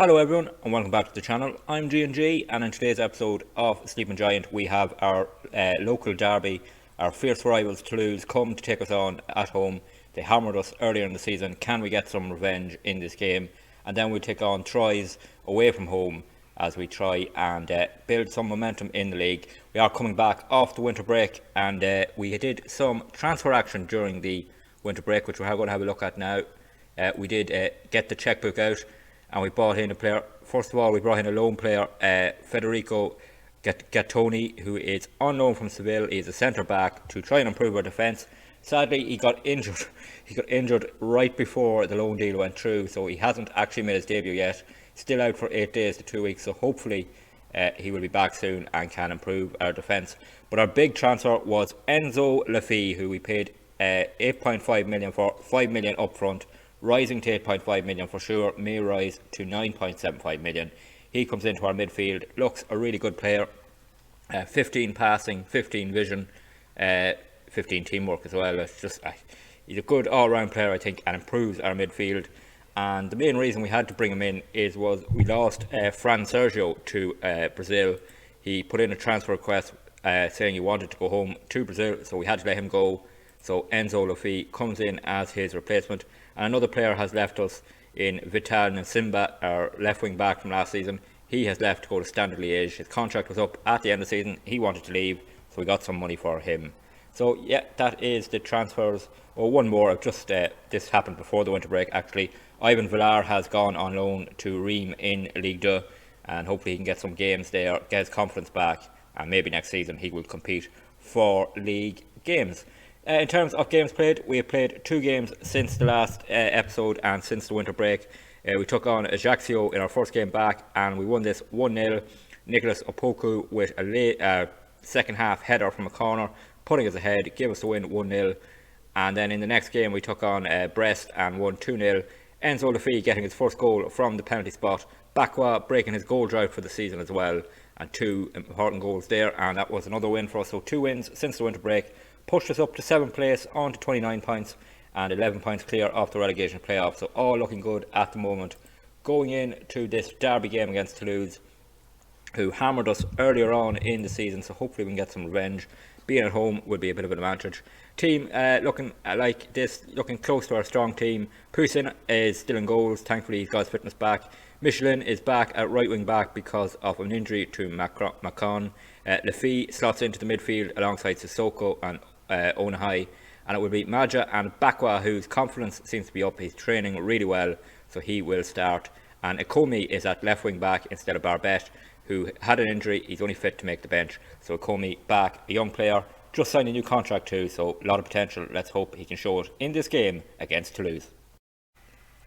Hello everyone and welcome back to the channel. I'm G&G and in today's episode of Sleeping Giant we have our local derby. Our fierce rivals Toulouse come to take us on at home. They hammered us earlier in the season. Can we get some revenge in this game? And then we take on Troyes away from home as we try and build some momentum in the league. We are coming back off the winter break and we did some transfer action during the winter break, which we're going to have a look at now. We did get the checkbook out and we brought in a player. First of all, we brought in a loan player, Federico Gattoni, who is on loan from Seville. He's a centre back to try and improve our defence. Sadly, he got injured. He got injured right before the loan deal went through, so he hasn't actually made his debut yet. Still out for 8 days to 2 weeks, so hopefully he will be back soon and can improve our defence. But our big transfer was Enzo Laffi, who we paid 8.5 million for, 5 million up front, rising to 8.5 million for sure, may rise to 9.75 million. He comes into our midfield, looks a really good player, 15 passing, 15 vision, 15 teamwork as well. It's just he's a good all-round player, I think, and improves our midfield. And the main reason we had to bring him in was we lost Fran Sergio to Brazil. He put in a transfer request saying he wanted to go home to Brazil, so we had to let him go. So Enzo Laffi comes in as his replacement. And another player has left us in Vital Nsimba, our left wing back from last season. He has left to go to Standard Liège. His contract was up at the end of the season. He wanted to leave, so we got some money for him. So yeah, that is the transfers. One more, just this happened before the winter break actually. Ivan Villar has gone on loan to Reims in Ligue 2, and hopefully he can get some games there, get his confidence back, and maybe next season he will compete for league games. In terms of games played, we have played 2 games since the last episode and since the winter break. We took on Ajaccio in our first game back and we won this 1-0. Nicolas Opoku with a second half header from a corner, putting us ahead, gave us the win 1-0. And then in the next game we took on Brest and won 2-0. Enzo Laffi getting his first goal from the penalty spot. Bakwa breaking his goal drought for the season as well. And 2 important goals there, and that was another win for us. So 2 wins since the winter break. Pushed us up to 7th place, on to 29 points and 11 points clear off the relegation playoff. So all looking good at the moment. Going into this derby game against Toulouse, who hammered us earlier on in the season, so hopefully we can get some revenge. Being at home will be a bit of an advantage. Team looking like this, looking close to our strong team. Poussin is still in goals, thankfully he's got his fitness back. Michelin is back at right wing back because of an injury to Macron. Laffi slots into the midfield alongside Sissoko and Onahai, and it will be Maja and Bakwa, whose confidence seems to be up. He's training really well, so he will start. And Ikomi is at left wing back instead of Barbet, who had an injury. He's only fit to make the bench. So Ikomi back, a young player, just signed a new contract too, so a lot of potential. Let's hope he can show it in this game against Toulouse.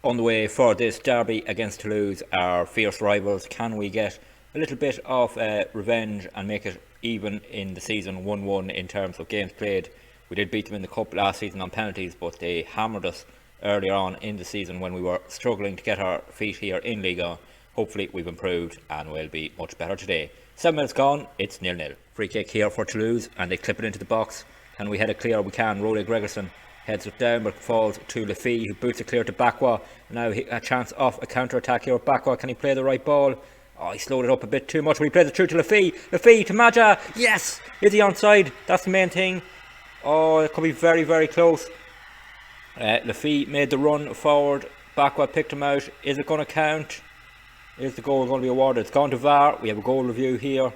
On the way for this derby against Toulouse, our fierce rivals, can we get a little bit of revenge and make it even in the season 1-1 in terms of games played? We did beat them in the cup last season on penalties, but they hammered us earlier on in the season when we were struggling to get our feet here in Liga. Hopefully we've improved and we'll be much better today. 7 minutes gone, it's 0-0. Free kick here for Toulouse and they clip it into the box. Can we head it clear? We can. Rolly Gregerson heads it down but falls to Laffi, who boots it clear to Bakwa. Now a chance of a counter attack here with Bakwa. Can he play the right ball? Oh, he slowed it up a bit too much, but he plays it through to Laffi. Laffi to Maja. Yes! Is he onside? That's the main thing. Oh, it could be very, very close. Laffi made the run forward. Bakwa picked him out. Is it going to count? Is the goal going to be awarded? It's gone to VAR. We have a goal review here.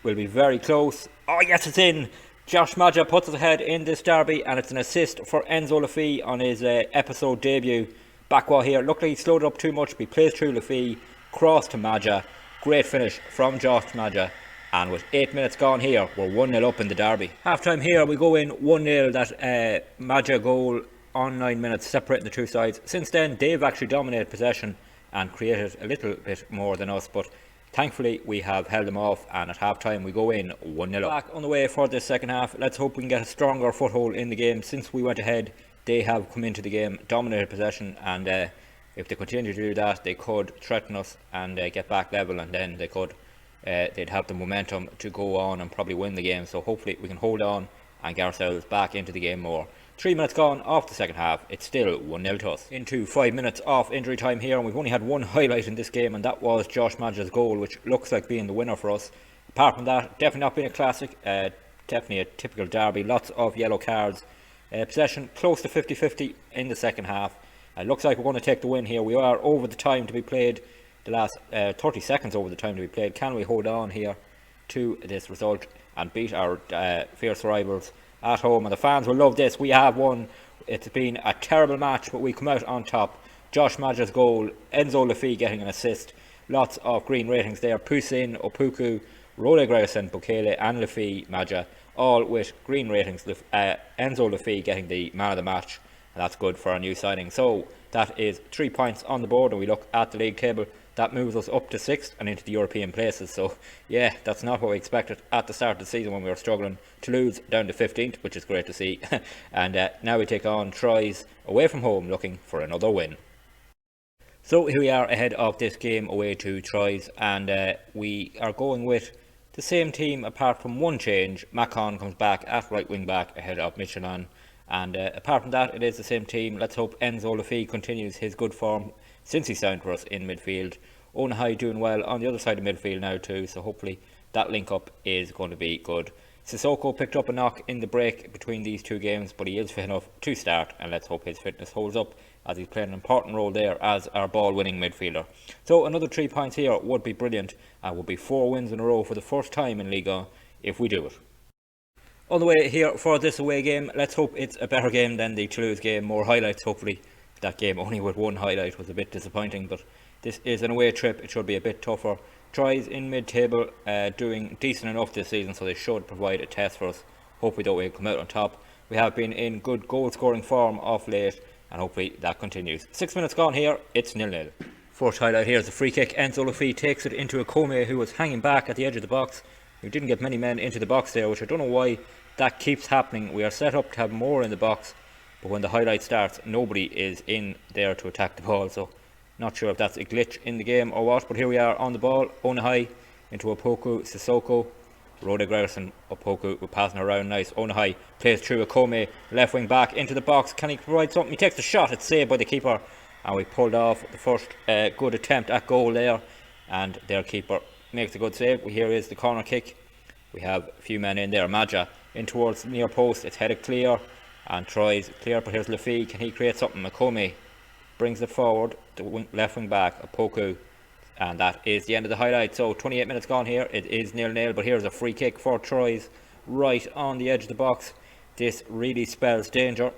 Will be very close. Oh, yes, it's in. Josh Maja puts us ahead in this derby, and it's an assist for Enzo Laffi on his episode debut. Bakwa here. Looked like he slowed it up too much, but he plays through Laffi. Cross to Maja. Great finish from Josh Maja. And with 8 minutes gone here, we're 1-0 up in the derby. Half time here, we go in 1-0. That Maja goal on 9 minutes, separating the two sides. Since then, they've actually dominated possession and created a little bit more than us. But thankfully, we have held them off. And at half time, we go in 1-0 up. Back on the way for this second half. Let's hope we can get a stronger foothold in the game. Since we went ahead, they have come into the game, dominated possession, and if they continue to do that, they could threaten us and get back level, and then they'd have the momentum to go on and probably win the game. So hopefully we can hold on and get ourselves back into the game more. 3 minutes gone off the second half. It's still 1-0 to us. Into 5 minutes off injury time here, and we've only had one highlight in this game, and that was Josh Madge's goal, which looks like being the winner for us. Apart from that, definitely not being a classic, definitely a typical derby. Lots of yellow cards. Possession close to 50-50 in the second half. It looks like we're going to take the win here. We are over the time to be played, the last 30 seconds over the time to be played. Can we hold on here to this result and beat our fierce rivals at home? And the fans will love this. We have won. It's been a terrible match, but we come out on top. Josh Madge's goal, Enzo Lafay getting an assist. Lots of green ratings there. Poussin, Opoku, Rode Grayson, Bukele and Lafay Madge, all with green ratings. Enzo Lafay getting the man of the match, and that's good for our new signing. So that is 3 points on the board, and we look at the league table. That moves us up to 6th and into the European places. So yeah, that's not what we expected at the start of the season when we were struggling. Toulouse down to 15th, which is great to see. And now we take on Troyes away from home, looking for another win. So here we are ahead of this game away to Troyes, and we are going with the same team apart from one change. Macon comes back at right wing back ahead of Michelin, and apart from that it is the same team. Let's hope Enzo Lafay continues his good form since he signed for us in midfield. Onahai doing well on the other side of midfield now too, so hopefully that link up is going to be good. Sissoko picked up a knock in the break between these two games, but he is fit enough to start, and let's hope his fitness holds up as he's playing an important role there as our ball winning midfielder. So another 3 points here would be brilliant, and would be 4 wins in a row for the first time in Ligue 1 if we do it. On the way here for this away game, let's hope it's a better game than the Toulouse game. More highlights hopefully. That game only with one highlight was a bit disappointing, but this is an away trip. It should be a bit tougher. Troyes in mid-table, doing decent enough this season, so they should provide a test for us. Hopefully though we'll come out on top. We have been in good goal scoring form of late, and hopefully that continues. 6 minutes gone here, it's 0-0. First highlight here is a free kick. Enzo Lafay takes it into Akome, who was hanging back at the edge of the box. We didn't get many men into the box there, which I don't know why that keeps happening. We are set up to have more in the box, but when the highlight starts, nobody is in there to attack the ball. So not sure if that's a glitch in the game or what, but here we are on the ball. Onahai into Opoku, Sissoko, Rode Grayson, Opoku, we're passing around nice. Onahai plays through Akome, left wing back into the box. Can he provide something? He takes the shot, it's saved by the keeper, and we pulled off the first good attempt at goal there, and their keeper makes a good save. Here is the corner kick. We have a few men in there. Madge in towards the near post, it's headed clear, and Troyes clear, but here's Lafay. Can he create something? Akome brings it forward, the left wing back, Opoku, and that is the end of the highlight. So 28 minutes gone here, it is 0-0, but here's a free kick for Troyes right on the edge of the box. This really spells danger,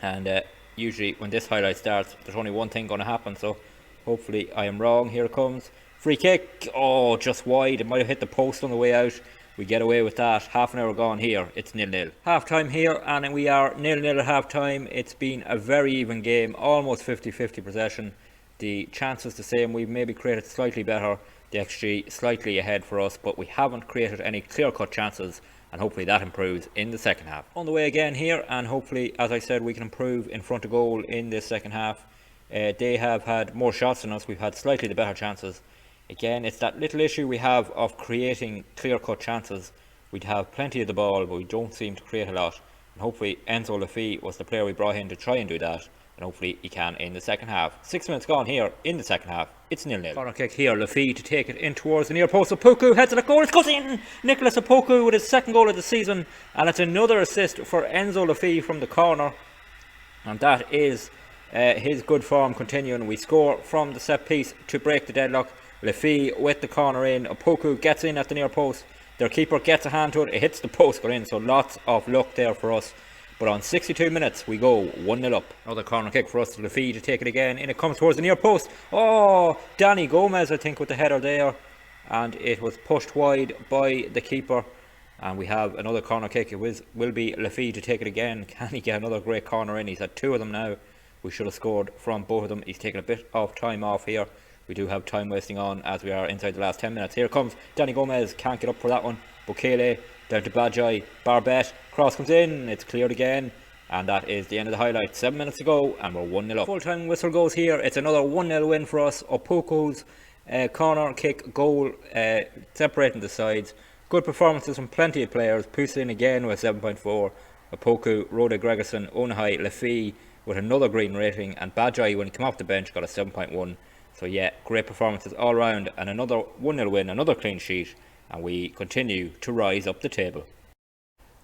and usually when this highlight starts there's only one thing going to happen, so hopefully I am wrong. Here it comes, free kick, oh just wide, it might have hit the post on the way out. We get away with that. Half an hour gone here, it's 0-0. Half time here, and we are 0-0 at half time. It's been a very even game, almost 50-50 possession. The chances the same, we've maybe created slightly better, the XG slightly ahead for us, but we haven't created any clear-cut chances, and hopefully that improves in the second half. On the way again here, and hopefully, as I said, we can improve in front of goal in this second half. They have had more shots than us, we've had slightly the better chances. Again, it's that little issue we have of creating clear-cut chances. We'd have plenty of the ball, but we don't seem to create a lot. And hopefully Enzo Lafay was the player we brought in to try and do that, and hopefully he can in the second half. 6 minutes gone here in the second half, it's 0-0. Corner kick here, Lafay to take it in towards the near post. Opoku heads it, a goal, it goes in! Nicholas Opoku with his second goal of the season, and it's another assist for Enzo Lafay from the corner, and that is his good form continuing. We score from the set piece to break the deadlock. Lafay with the corner in, Opoku gets in at the near post, their keeper gets a hand to it, it hits the post, got in, so lots of luck there for us. But on 62 minutes we go 1-0 up. Another corner kick for us, Lafay to take it again, and it comes towards the near post. Oh, Danny Gomez I think with the header there, and it was pushed wide by the keeper, and we have another corner kick. It will be Lafay to take it again. Can he get another great corner in? He's had 2 of them now. We should have scored from both of them. He's taken a bit of time off here. We do have time wasting on as we are inside the last 10 minutes. Here comes Danny Gomez, can't get up for that one. Bukele down to Bajai, Barbet, cross comes in, it's cleared again, and that is the end of the highlight. 7 minutes to go and we're 1-0 up. Full time whistle goes here, it's another 1-0 win for us. Opoku's corner kick goal separating the sides. Good performances from plenty of players. Poussin again with 7.4, Opoku, Rhoda Gregerson, Onahai, Lafee with another green rating, and Bajai, when he came off the bench, got a 7.1. So yeah, great performances all round, and another 1-0 win, another clean sheet, and we continue to rise up the table.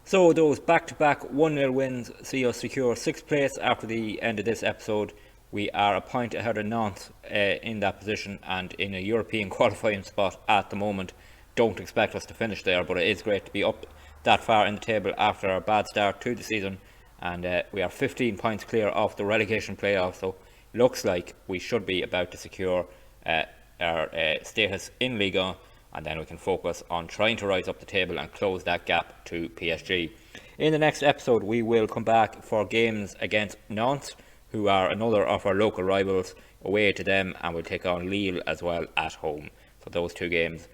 So those back-to-back 1-0 wins see us secure 6th place after the end of this episode. We are a point ahead of Nantes in that position and in a European qualifying spot at the moment. Don't expect us to finish there, but it is great to be up that far in the table after our bad start to the season, and we are 15 points clear off the relegation playoff, so looks like we should be about to secure our status in Ligue 1, and then we can focus on trying to rise up the table and close that gap to PSG. In the next episode we will come back for games against Nantes, who are another of our local rivals, away to them, and we'll take on Lille as well at home. So those two games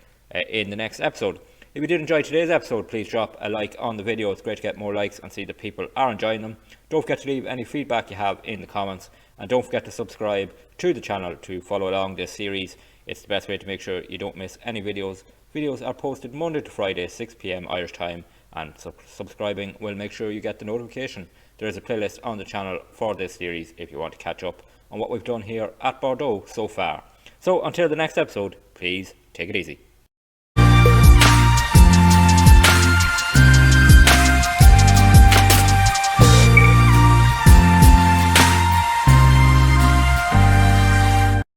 in the next episode. If you did enjoy today's episode, please drop a like on the video. It's great to get more likes and see that people are enjoying them. Don't forget to leave any feedback you have in the comments, and don't forget to subscribe to the channel to follow along this series. It's the best way to make sure you don't miss any videos. Videos are posted Monday to Friday, 6 p.m. Irish time, and subscribing will make sure you get the notification. There is a playlist on the channel for this series if you want to catch up on what we've done here at Bordeaux so far. So until the next episode, please take it easy.